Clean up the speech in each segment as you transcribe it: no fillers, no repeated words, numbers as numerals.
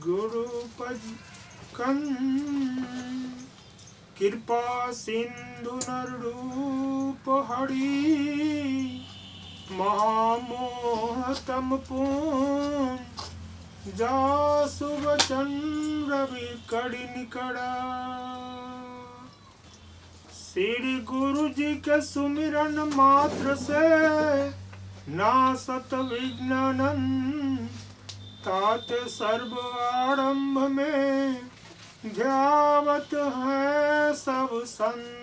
गुरुपद कृपा सिंधु नरूप हरि महामोहतम पुन जासु वचन रवि कड़ी निकड़ा। श्री गुरु जी के सुमिरन मात्र से नासत विघ्नन तात सर्व आरंभ में ध्यावत है सब संत।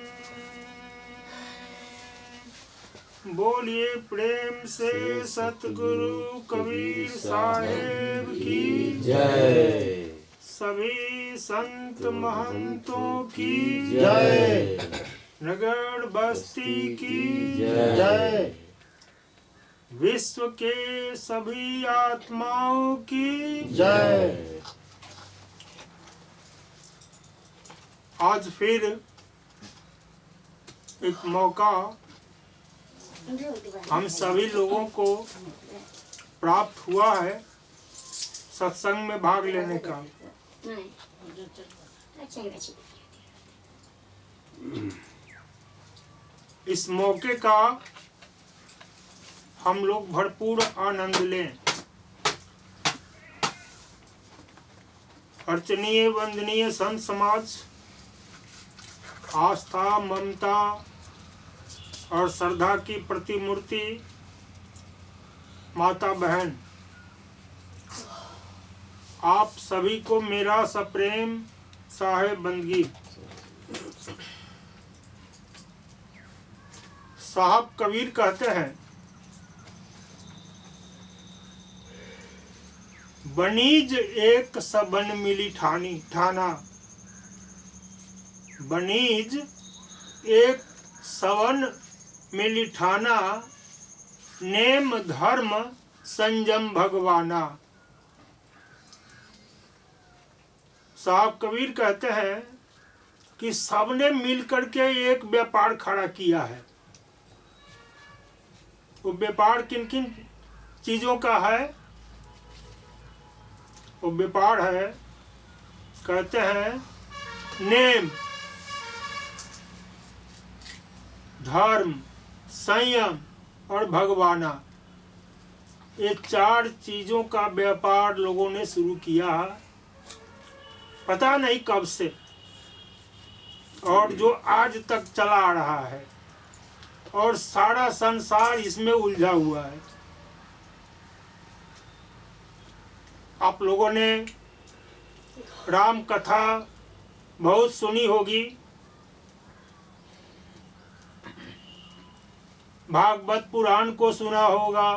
बोलिए प्रेम से सतगुरु कबीर साहेब की जय। सभी संत महंतों की जय। नगर बस्ती की जय। विश्व के सभी आत्माओं की जय। आज फिर एक मौका हम सभी लोगों को प्राप्त हुआ है सत्संग में भाग लेने का। इस मौके का हम लोग भरपूर आनंद लें। अर्चनीय वंदनीय संत समाज, आस्था ममता और श्रद्धा की प्रतिमूर्ति माता बहन, आप सभी को मेरा सप्रेम साहेब बंदगी। साहब कबीर कहते हैं, बनीज एक सबन मिली ठानी ठाना। बनीज एक सवन मिली ठाना, नेम धर्म संयम भगवाना। साहब कबीर कहते हैं कि सबने मिलकर के एक व्यापार खड़ा किया है। वो व्यापार किन किन चीजों का है? वो व्यापार है, कहते हैं, नेम, धर्म, संयम और भगवाना। ये चार चीजों का व्यापार लोगों ने शुरू किया है, पता नहीं कब से, और जो आज तक चला आ रहा है और सारा संसार इसमें उलझा हुआ है। आप लोगों ने राम कथा बहुत सुनी होगी, भागवत पुराण को सुना होगा,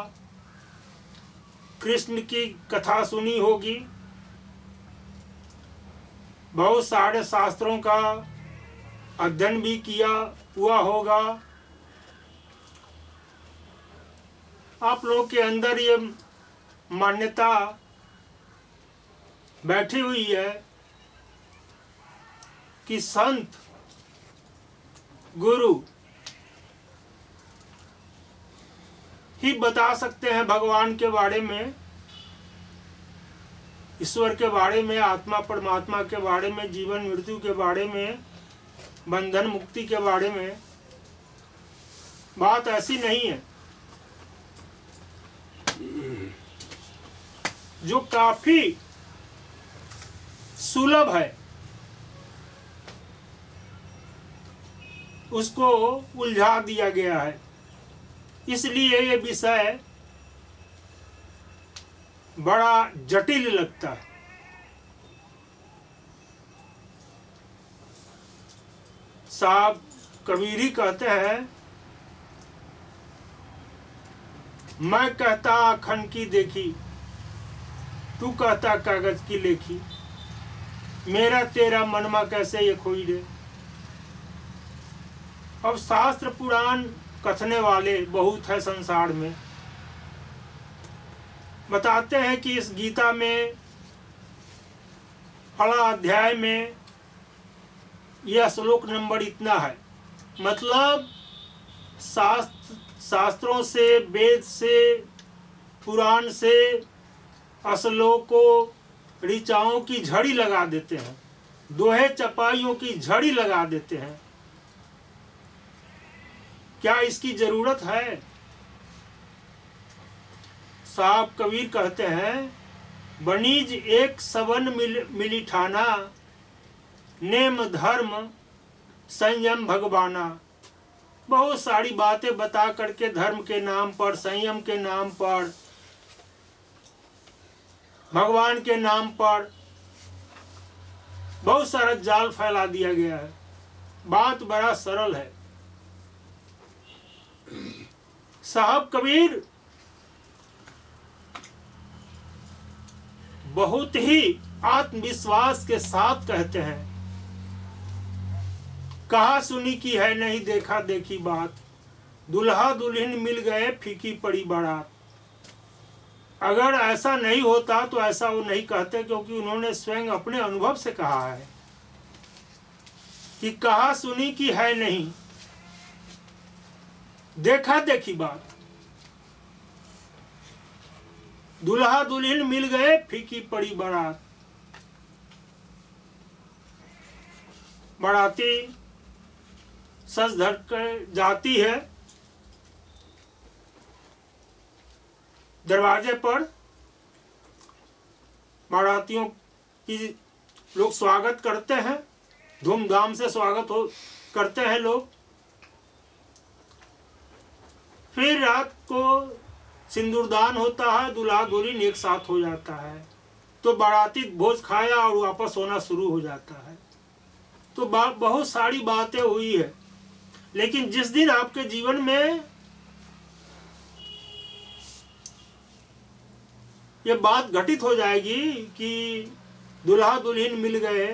कृष्ण की कथा सुनी होगी, बहुत सारे शास्त्रों का अध्ययन भी किया हुआ होगा। आप लोग के अंदर ये मान्यता बैठी हुई है कि संत गुरु ही बता सकते हैं भगवान के बारे में, ईश्वर के बारे में, आत्मा परमात्मा के बारे में, जीवन मृत्यु के बारे में, बंधन मुक्ति के बारे में। बात ऐसी नहीं है। जो काफी सुलभ है उसको उलझा दिया गया है, इसलिए ये विषय बड़ा जटिल लगता है। साहब कबीर कहते हैं, मैं कहता अखंड की देखी, तू कहता कागज की लेखी, मेरा तेरा मनमा कैसे ये खोई रे। अब शास्त्र पुराण कथने वाले बहुत है संसार में। बताते हैं कि इस गीता में फला अध्याय में यह श्लोक नंबर इतना है। मतलब शास्त्रों से, वेद से, पुराण से श्लोकों ऋचाओं की झड़ी लगा देते हैं, दोहे चपाइयों की झड़ी लगा देते हैं। क्या इसकी जरूरत है? साहब कबीर कहते हैं, बनीज एक सबन मिली ठाना, नेम धर्म संयम भगवाना। बहुत सारी बातें बता करके धर्म के नाम पर, संयम के नाम पर, भगवान के नाम पर बहुत सारा जाल फैला दिया गया है। बात बड़ा सरल है। साहब कबीर बहुत ही आत्मविश्वास के साथ कहते हैं, कहा सुनी की है नहीं देखा देखी बात, दुल्हा दुल्हन मिल गए फीकी पड़ी बारात। अगर ऐसा नहीं होता तो ऐसा वो नहीं कहते, क्योंकि उन्होंने स्वयं अपने अनुभव से कहा है कि कहा सुनी की है नहीं देखा देखी बात, दुल्हा दुल्हन मिल गए फीकी पड़ी बारात। बाराती सज धर कर जाती है, दरवाजे पर बारातियों की लोग स्वागत करते हैं, धूमधाम से स्वागत करते हैं लोग। फिर रात को सिंदूरदान होता है, दूल्हा दुल्हन एक साथ हो जाता है, तो बाराती भोज खाया और वापस होना शुरू हो जाता है। तो बहुत सारी बातें हुई है, लेकिन जिस दिन आपके जीवन में ये बात घटित हो जाएगी कि दुल्हा दुल्हन मिल गए,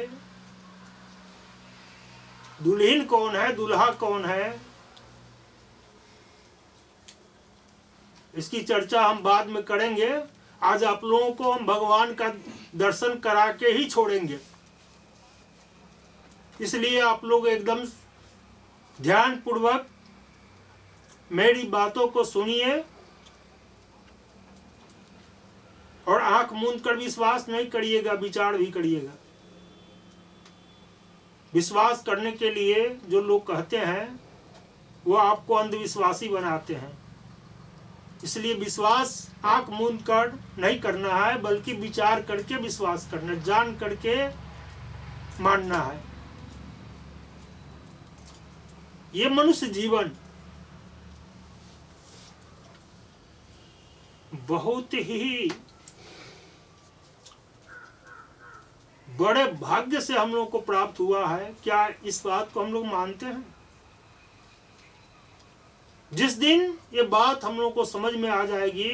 दुल्हन कौन है, दूल्हा कौन है, इसकी चर्चा हम बाद में करेंगे। आज आप लोगों को हम भगवान का दर्शन करा के ही छोड़ेंगे, इसलिए आप लोग एकदम ध्यान पूर्वक मेरी बातों को सुनिए और आंख मूंद कर विश्वास नहीं करिएगा, विचार भी करिएगा। विश्वास करने के लिए जो लोग कहते हैं वो आपको अंधविश्वासी बनाते हैं, इसलिए विश्वास आंख मूंद कर नहीं करना है, बल्कि विचार करके विश्वास करना, जान करके मानना है। ये मनुष्य जीवन बहुत ही बड़े भाग्य से हम लोग को प्राप्त हुआ है। क्या इस बात को हम लोग मानते हैं? जिस दिन ये बात हम लोग को समझ में आ जाएगी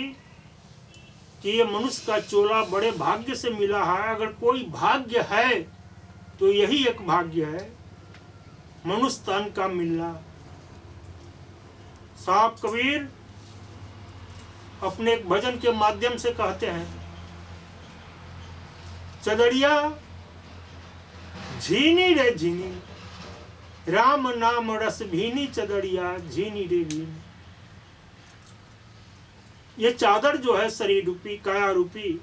कि ये मनुष्य का चोला बड़े भाग्य से मिला है, अगर कोई भाग्य है तो यही एक भाग्य है, मनुष्य तन का मिलना। साहब कबीर अपने एक भजन के माध्यम से कहते हैं, चदरिया झीनी रे झीनी, राम नाम रस भीनी, चदरिया झीनी रे भीनी। ये चादर जो है शरीर रूपी, काया रूपी,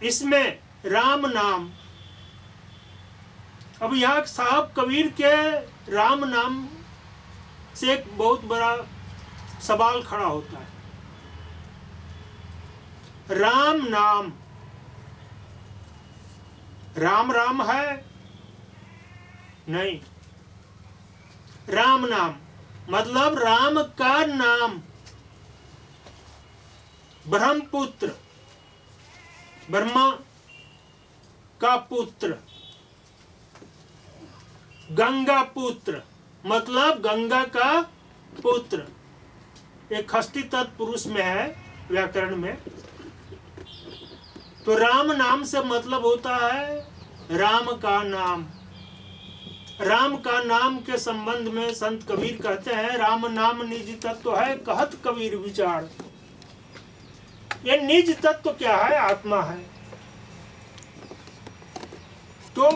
इसमें राम नाम। अब यहाँ साहब कबीर के राम नाम से एक बहुत बड़ा सवाल खड़ा होता है। राम नाम, राम राम है नहीं, राम नाम मतलब राम का नाम। ब्रह्मपुत्र, ब्रह्मा का पुत्र, गंगा पुत्र मतलब गंगा का पुत्र। एक षष्ठी तत्पुरुष में है व्याकरण में। तो राम नाम से मतलब होता है राम का नाम। राम का नाम के संबंध में संत कबीर कहते हैं, राम नाम निज तत्व है कहत कबीर विचार। ये निज तत्व क्या है? आत्मा है। तो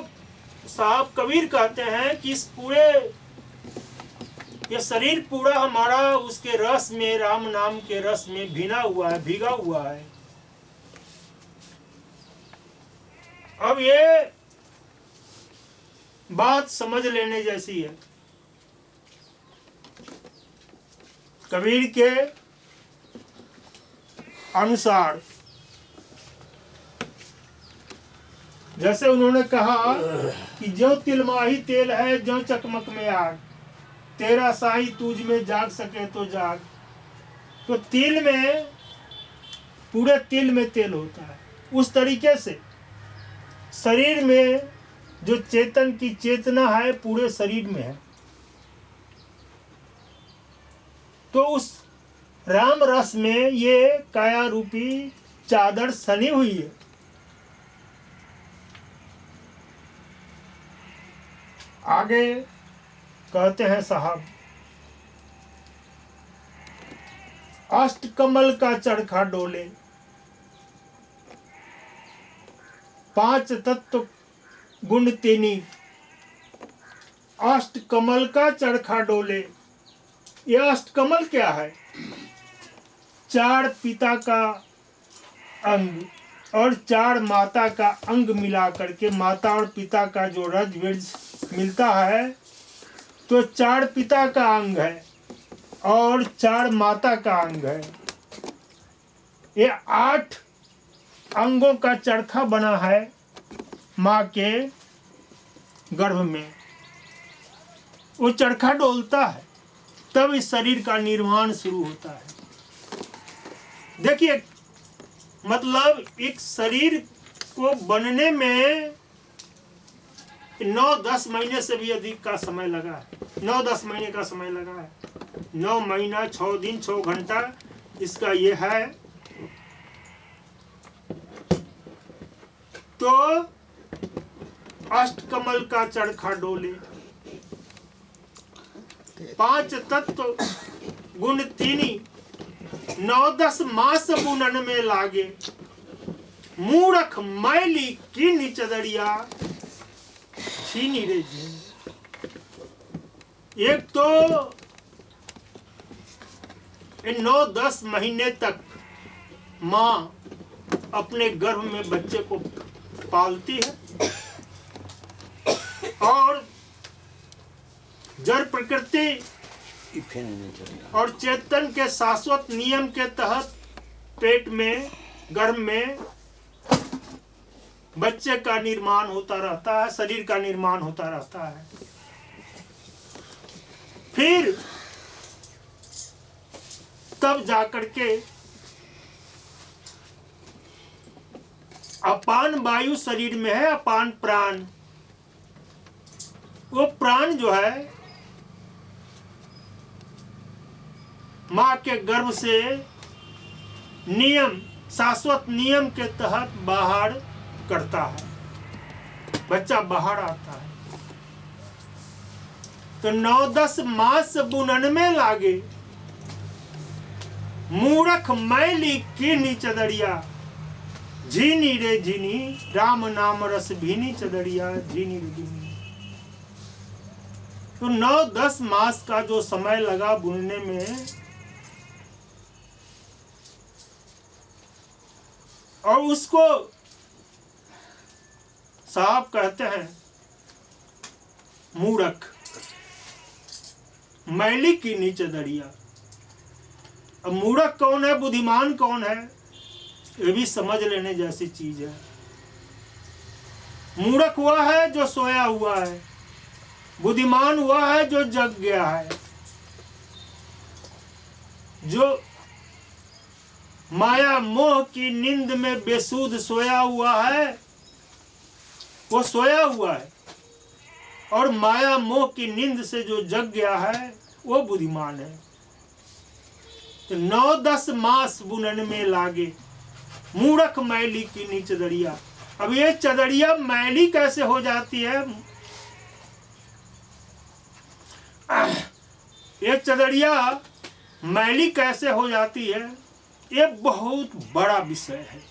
साहब कबीर कहते हैं कि इस पूरे ये शरीर पूरा हमारा उसके रस में, राम नाम के रस में भीना हुआ है, भीगा हुआ है। अब ये बात समझ लेने जैसी है। कबीर के अनुसार जैसे उन्होंने कहा कि जो तिल माही तेल है, जो चकमक में आग, तेरा साई तुझ में जाग सके तो जाग। तो तिल में, पूरे तिल में तेल होता है। उस तरीके से शरीर में जो चेतन की चेतना है पूरे शरीर में है। तो उस राम रस में ये काया रूपी चादर सनी हुई है। आगे कहते हैं साहब, अष्ट कमल का चरखा डोले, पांच तत्व गुण तेनी। अष्ट कमल का चरखा डोले, यह अष्ट कमल क्या है? चार पिता का अंग और चार माता का अंग मिला करके, माता और पिता का जो रज वीर्ज मिलता है, तो चार पिता का अंग है और चार माता का अंग है। ये 8 अंगों का चरखा बना है माँ के गर्भ में। वो चरखा डोलता है, तब इस शरीर का निर्माण शुरू होता है। देखिए, मतलब एक शरीर को बनने में 9-10 महीने से भी अधिक का समय लगा है। 9-10 महीने का समय लगा है। 9 महीना 6 दिन 6 घंटा इसका ये है। तो अष्टकमल का चरखा डोले, 5 तत्व गुण तीनी, 9-10 मास बुनन में लागे। मूरख मैली कीनी चदरिया, छीनी रे जी। एक तो 9-10 महीने तक माँ अपने गर्भ में बच्चे को पालती है और जड़ प्रकृति और चेतन के शाश्वत नियम के तहत पेट में, गर्भ में बच्चे का निर्माण होता रहता है, शरीर का निर्माण होता रहता है। फिर तब जाकर के अपान वायु शरीर में है, अपान प्राण। वो प्राण जो है माँ के गर्भ से नियम, शाश्वत नियम के तहत बाहर करता है, बच्चा बाहर आता है। तो 9-10 मास बुनन में लागे। मूरख मैली कीनी चदरिया, झीनी रे झीनी, राम नाम रस भीनी चदरिया, झीनी रे झीनी। तो 9-10 मास का जो समय लगा बुनने में, और उसको साहब कहते हैं मूर्ख, मैली की नीचे दरिया। अब मूर्ख कौन है, बुद्धिमान कौन है, ये भी समझ लेने जैसी चीज है। मूर्ख हुआ है जो सोया हुआ है, बुद्धिमान हुआ है जो जग गया है। जो माया मोह की नींद में बेसुध सोया हुआ है, वो सोया हुआ है, और माया मोह की नींद से जो जग गया है वो बुद्धिमान है। तो 9-10 मास बुनन में लागे, मूर्ख मैली की नीच चदरिया। अब ये चदरिया मैली कैसे हो जाती है? ये चदरिया मैली कैसे हो जाती है, ये बहुत बड़ा विषय है।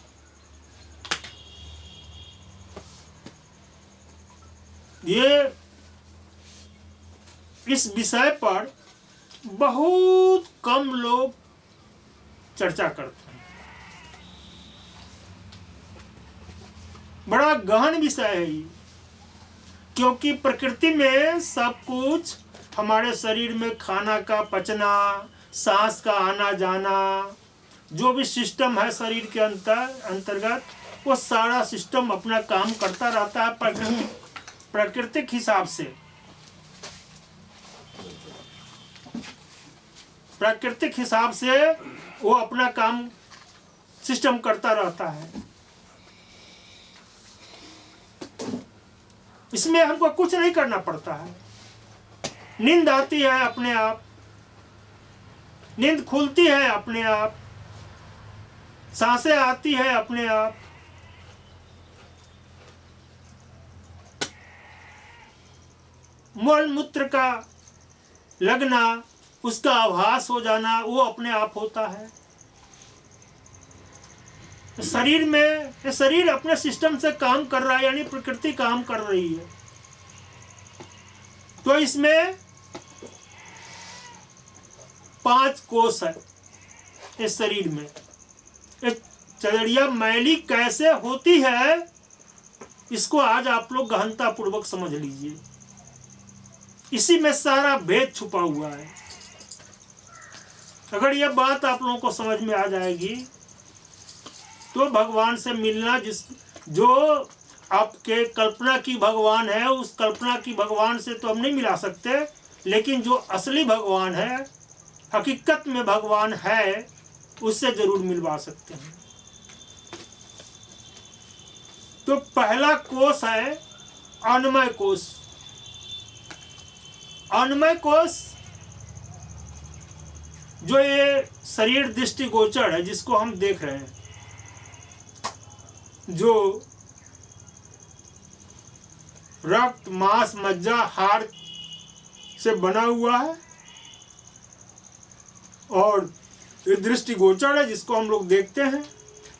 ये इस विषय पर बहुत कम लोग चर्चा करते हैं। बड़ा गहन विषय है ये, क्योंकि प्रकृति में सब कुछ हमारे शरीर में खाना का पचना, सांस का आना जाना, जो भी सिस्टम है शरीर के अंतर्गत, वो सारा सिस्टम अपना काम करता रहता है प्राकृतिक हिसाब से। प्राकृतिक हिसाब से वो अपना काम सिस्टम करता रहता है। इसमें हमको कुछ नहीं करना पड़ता है। नींद आती है अपने आप, नींद खुलती है अपने आप, सांसें आती है अपने आप। मल मूत्र का लगना, उसका आभास हो जाना, वो अपने आप होता है। शरीर में, शरीर अपने सिस्टम से काम कर रहा है, यानी प्रकृति काम कर रही है। तो इसमें 5 कोष है इस शरीर में। चदरिया मैली कैसे होती है, इसको आज आप लोग गहनता पूर्वक समझ लीजिए। इसी में सारा भेद छुपा हुआ है। अगर यह बात आप लोगों को समझ में आ जाएगी तो भगवान से मिलना, जो आपके कल्पना की भगवान है, उस कल्पना की भगवान से तो हम नहीं मिला सकते, लेकिन जो असली भगवान है, हकीकत में भगवान है, उससे जरूर मिलवा सकते हैं। तो पहला कोष है अन्नमय कोष। अन्नमय कोष जो ये शरीर दृष्टिगोचर है, जिसको हम देख रहे हैं, जो रक्त, मांस, मज्जा, हाड़ से बना हुआ है और ये दृष्टिगोचर है, जिसको हम लोग देखते हैं।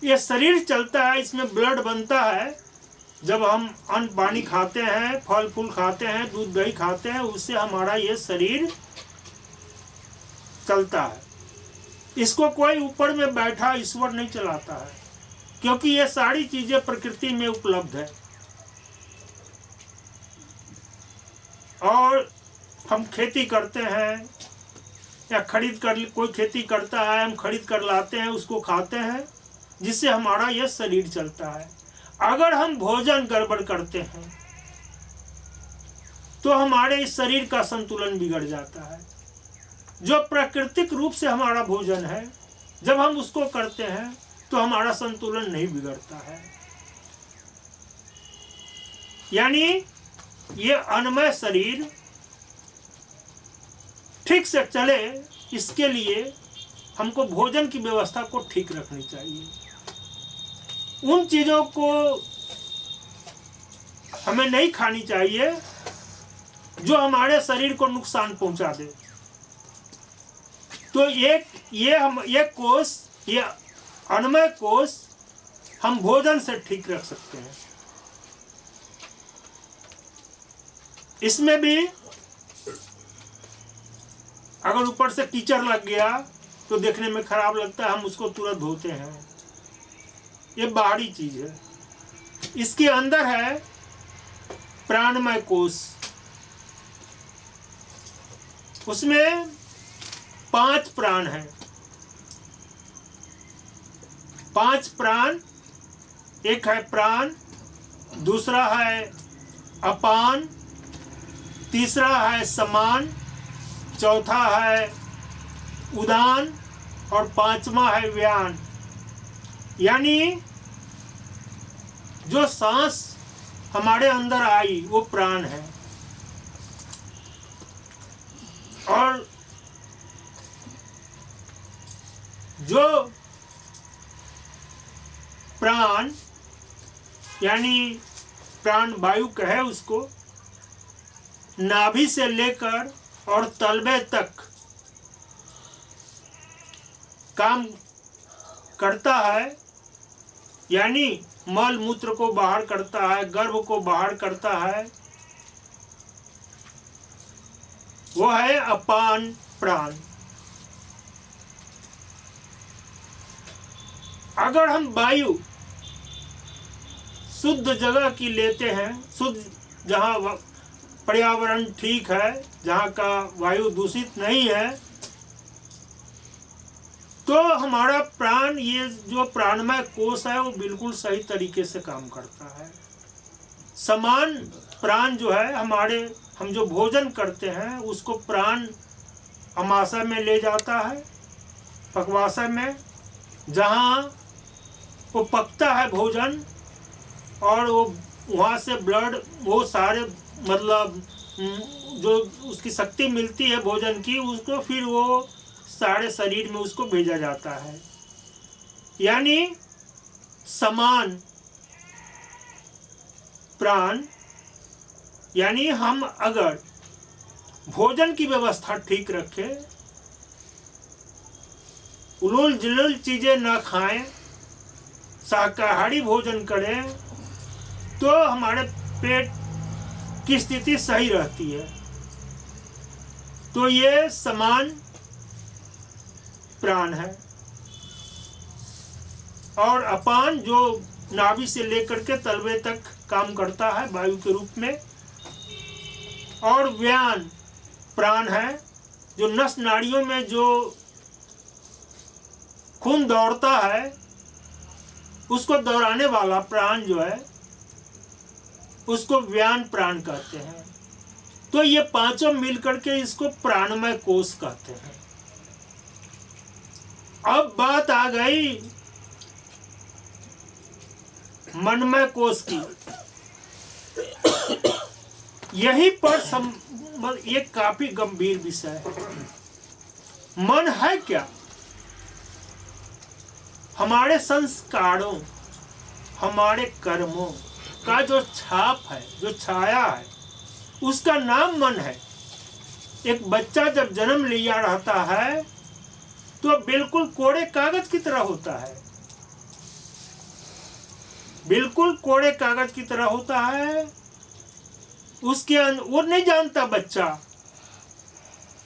ये शरीर चलता है, इसमें ब्लड बनता है। जब हम अन्न पानी खाते हैं, फल फूल खाते हैं, दूध दही खाते हैं, उससे हमारा ये शरीर चलता है। इसको कोई ऊपर में बैठा ईश्वर नहीं चलाता है, क्योंकि ये सारी चीजें प्रकृति में उपलब्ध है। और हम खेती करते हैं या खरीद कर, कोई खेती करता है, हम खरीद कर लाते हैं, उसको खाते हैं, जिससे हमारा यह शरीर चलता है। अगर हम भोजन गड़बड़ करते हैं तो हमारे इस शरीर का संतुलन बिगड़ जाता है। जो प्राकृतिक रूप से हमारा भोजन है, जब हम उसको करते हैं तो हमारा संतुलन नहीं बिगड़ता है। यानी ये अन्नमय शरीर ठीक से चले, इसके लिए हमको भोजन की व्यवस्था को ठीक रखनी चाहिए। उन चीजों को हमें नहीं खानी चाहिए जो हमारे शरीर को नुकसान पहुंचा दे। तो ये कोष, ये अन्नमय कोष हम भोजन से ठीक रख सकते हैं। इसमें भी अगर ऊपर से कीचड़ लग गया तो देखने में खराब लगता है, हम उसको तुरंत धोते हैं। ये बाहरी चीज है। इसके अंदर है प्राणमय कोष। उसमें 5 प्राण हैं। 5 प्राण, एक है प्राण, दूसरा है अपान, तीसरा है समान, चौथा है उदान और 5वां है व्यान। यानी जो सांस हमारे अंदर आई वो प्राण है, और जो प्राण यानी प्राण वायु कहे उसको, नाभि से लेकर और तलबे तक काम करता है। यानी मल मूत्र को बाहर करता है, गर्भ को बाहर करता है, वो है अपान प्राण। अगर हम वायु शुद्ध जगह की लेते हैं, शुद्ध जहाँ पर्यावरण ठीक है, जहाँ का वायु दूषित नहीं है, तो हमारा प्राण, ये जो प्राणमय कोश है, वो बिल्कुल सही तरीके से काम करता है। समान प्राण जो है हमारे, हम जो भोजन करते हैं उसको प्राण अमाशय में ले जाता है, पक्वाशय में, जहाँ वो पकता है भोजन, और वो वहाँ से ब्लड, वो सारे मतलब जो उसकी शक्ति मिलती है भोजन की, उसको फिर वो सारे शरीर में उसको भेजा जाता है। यानी समान प्राण, यानी हम अगर भोजन की व्यवस्था ठीक रखें, उलूल जुलूल चीजें ना खाएं, शाकाहारी भोजन करें, तो हमारे पेट की स्थिति सही रहती है। तो ये समान प्राण है। और अपान जो नाभि से लेकर के तलवे तक काम करता है वायु के रूप में, और व्यान प्राण है जो नस नाड़ियों में जो खून दौड़ता है उसको दौड़ाने वाला प्राण जो है उसको व्यान प्राण कहते हैं। तो ये पांचों मिलकर के इसको प्राणमय कोश कहते हैं। अब बात आ गई मनमय कोश की। यही पर ये काफी गंभीर विषय है। मन है क्या? हमारे संस्कारों, हमारे कर्मों का जो छाप है, जो छाया है, उसका नाम मन है। एक बच्चा जब जन्म लिया रहता है तो बिल्कुल कोरे कागज की तरह होता है, बिल्कुल कोरे कागज की तरह होता है। उसके वो नहीं जानता बच्चा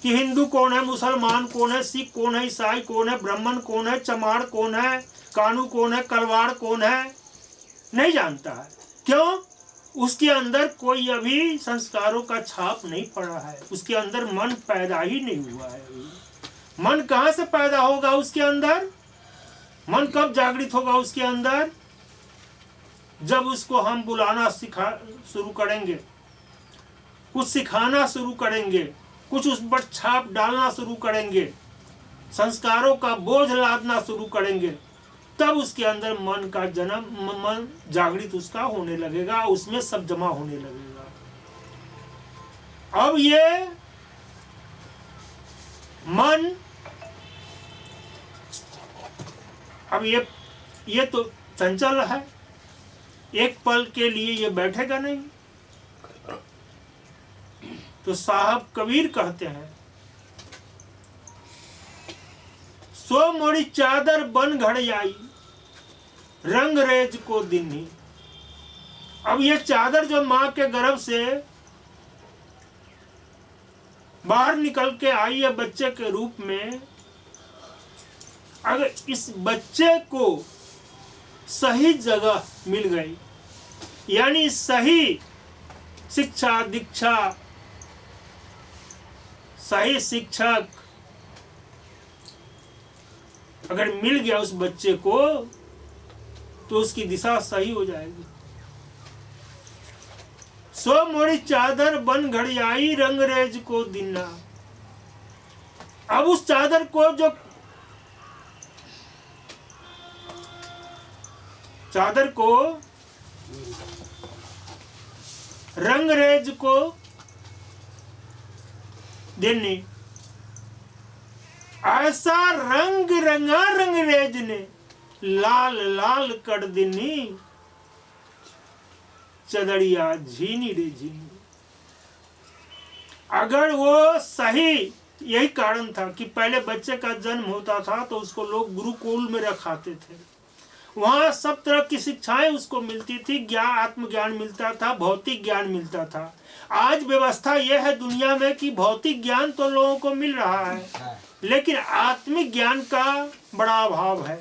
कि हिंदू कौन है, मुसलमान कौन है, सिख कौन है, ईसाई कौन है, ब्राह्मण कौन है, चमार कौन है, कानू कौन है, कलवाड़ कौन है, नहीं जानता है। क्यों? उसके अंदर कोई अभी संस्कारों का छाप नहीं पड़ा है, उसके अंदर मन पैदा ही नहीं हुआ है। मन कहाँ से पैदा होगा उसके अंदर? मन कब जागृत होगा उसके अंदर? जब उसको हम बुलाना शुरू करेंगे, कुछ सिखाना शुरू करेंगे, कुछ उस पर छाप डालना शुरू करेंगे, संस्कारों का बोझ लादना शुरू करेंगे, तब उसके अंदर मन का जन्म, मन जागृत उसका होने लगेगा, उसमें सब जमा होने लगेगा। अब ये मन, अब ये तो चंचल है, एक पल के लिए ये बैठेगा नहीं। तो साहब कबीर कहते हैं, सो मोरी चादर बन घड़ आई, रंग रेज को दिन्ही। अब ये चादर जो मां के गर्भ से बाहर निकल के आई है बच्चे के रूप में, अगर इस बच्चे को सही जगह मिल गई, यानी सही शिक्षा दीक्षा, सही शिक्षक अगर मिल गया उस बच्चे को, तो उसकी दिशा सही हो जाएगी। सो मोरी चादर बन घड़ी आई, रंग रेज को दिना। अब उस चादर को, जो चादर को, रंग रेज को देने, ऐसा रंग रंगा रंग रेज ने, लाल लाल कर देनी, चदड़िया झीनी रे झीनी। अगर वो सही, यही कारण था कि पहले बच्चे का जन्म होता था तो उसको लोग गुरुकुल में रखाते थे, वहां सब तरह की शिक्षाएं उसको मिलती थी, आत्मज्ञान मिलता था, भौतिक ज्ञान मिलता था। आज व्यवस्था यह है दुनिया में कि भौतिक ज्ञान तो लोगों को मिल रहा है, लेकिन आत्मिक ज्ञान का बड़ा अभाव है।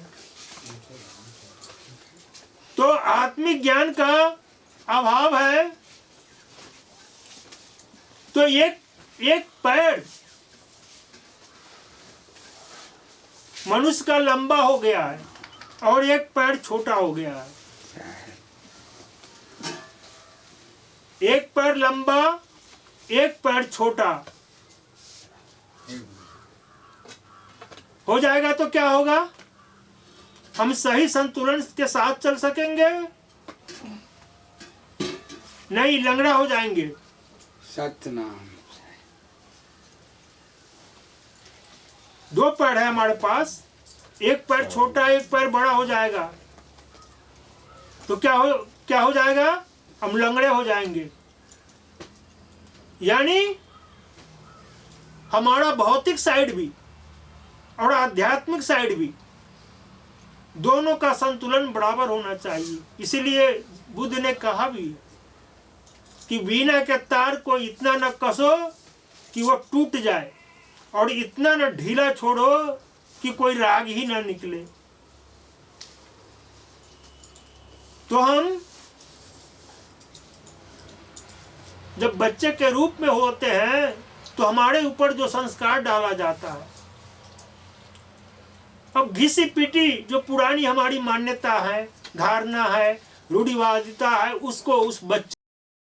तो आत्मिक ज्ञान का अभाव है तो एक पैर मनुष्य का लंबा हो गया है और एक पैर छोटा हो गया है। एक पैर लंबा, एक पैर छोटा हो जाएगा तो क्या होगा? हम सही संतुलन के साथ चल सकेंगे? नहीं, लंगड़ा हो जाएंगे। सतनाम। दो पैर है हमारे पास, एक पैर छोटा एक पैर बड़ा हो जाएगा तो क्या हो जाएगा? हम लंगड़े हो जाएंगे। यानी हमारा भौतिक साइड भी और आध्यात्मिक साइड भी दोनों का संतुलन बराबर होना चाहिए। इसीलिए बुद्ध ने कहा भी कि वीणा के तार को इतना न कसो कि वो टूट जाए और इतना न ढीला छोड़ो कि कोई राग ही न निकले। तो हम जब बच्चे के रूप में होते हैं तो हमारे ऊपर जो संस्कार डाला जाता है, अब घिसी पिटी जो पुरानी हमारी मान्यता है, धारणा है, रूढ़िवादिता है, उसको उस बच्चे